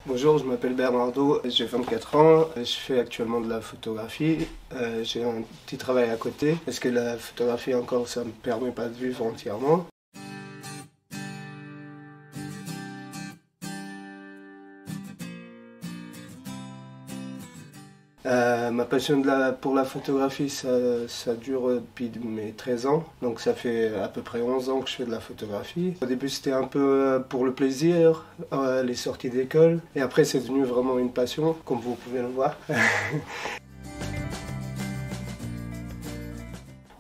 Bonjour, je m'appelle Bernardo, j'ai 24 ans, je fais actuellement de la photographie, j'ai un petit travail à côté, parce que la photographie encore ça me permet pas de vivre entièrement. Ma passion pour la photographie, ça dure depuis mes 13 ans, donc ça fait à peu près 11 ans que je fais de la photographie. Au début c'était un peu pour le plaisir, les sorties d'école, et après c'est devenu vraiment une passion, comme vous pouvez le voir.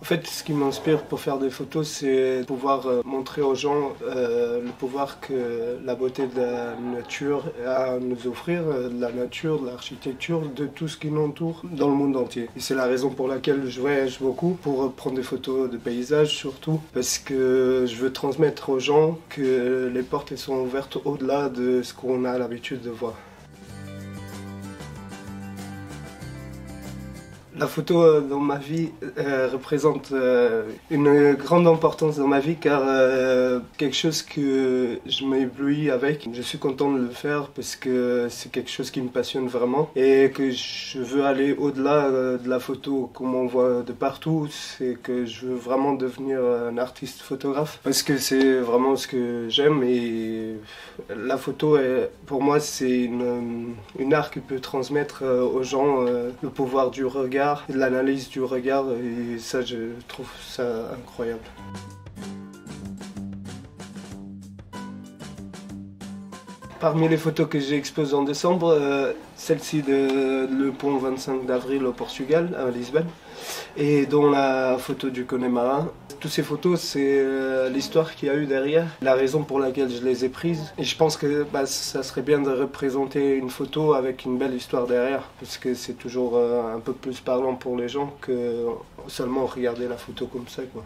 En fait, ce qui m'inspire pour faire des photos, c'est pouvoir montrer aux gens le pouvoir que la beauté de la nature a à nous offrir, de la nature, de l'architecture, de tout ce qui nous entoure dans le monde entier. Et c'est la raison pour laquelle je voyage beaucoup, pour prendre des photos de paysages surtout, parce que je veux transmettre aux gens que les portes elles sont ouvertes au-delà de ce qu'on a l'habitude de voir. La photo dans ma vie représente une grande importance dans ma vie car quelque chose que je m'éblouis avec. Je suis content de le faire parce que c'est quelque chose qui me passionne vraiment et que je veux aller au-delà de la photo qu'on m'envoie de partout. C'est que je veux vraiment devenir un artiste photographe parce que c'est vraiment ce que j'aime et la photo pour moi c'est une art qui peut transmettre aux gens le pouvoir du regard, de l'analyse du regard et ça je trouve ça incroyable. Parmi les photos que j'ai exposées en décembre, celle-ci de le pont 25 d'avril au Portugal, à Lisbonne, et dont la photo du Connemara. Toutes ces photos, c'est l'histoire qu'il y a eu derrière, la raison pour laquelle je les ai prises. Et je pense que ça serait bien de représenter une photo avec une belle histoire derrière, parce que c'est toujours un peu plus parlant pour les gens que seulement regarder la photo comme ça, quoi.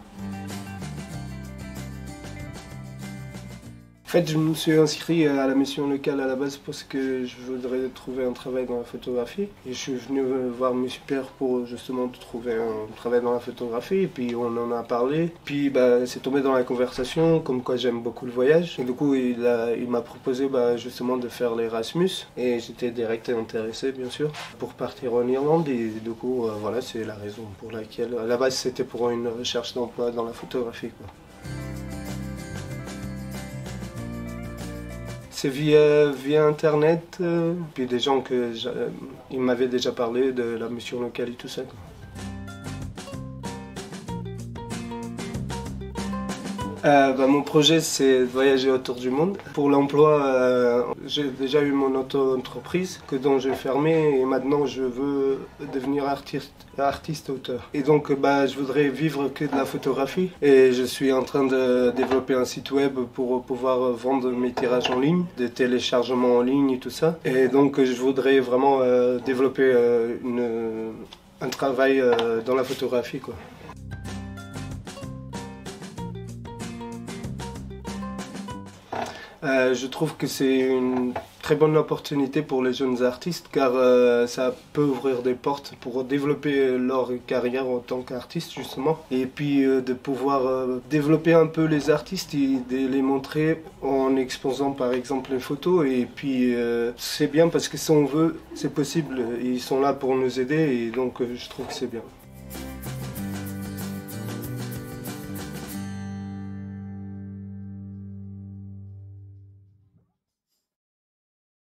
En fait, je me suis inscrit à la mission locale à la base parce que je voudrais trouver un travail dans la photographie. Et je suis venu voir mes supérieurs pour justement trouver un travail dans la photographie. Et puis on en a parlé. Puis c'est tombé dans la conversation, comme quoi j'aime beaucoup le voyage. Et du coup, il m'a proposé justement de faire l'Erasmus. Et j'étais direct intéressé, bien sûr, pour partir en Irlande. Et du coup, voilà, c'est la raison pour laquelle, à la base, c'était pour une recherche d'emploi dans la photographie, quoi. C'est via internet, puis des gens ils m'avaient déjà parlé de la mission locale et tout ça, quoi. Mon projet c'est de voyager autour du monde. Pour l'emploi, j'ai déjà eu mon auto-entreprise dont j'ai fermé et maintenant je veux devenir artiste-auteur. Et donc je voudrais vivre que de la photographie et je suis en train de développer un site web pour pouvoir vendre mes tirages en ligne, des téléchargements en ligne et tout ça. Et donc je voudrais vraiment développer un travail dans la photographie, quoi. Je trouve que c'est une très bonne opportunité pour les jeunes artistes car ça peut ouvrir des portes pour développer leur carrière en tant qu'artiste justement et puis de pouvoir développer un peu les artistes et de les montrer en exposant par exemple les photos et puis c'est bien parce que si on veut c'est possible, ils sont là pour nous aider et donc je trouve que c'est bien.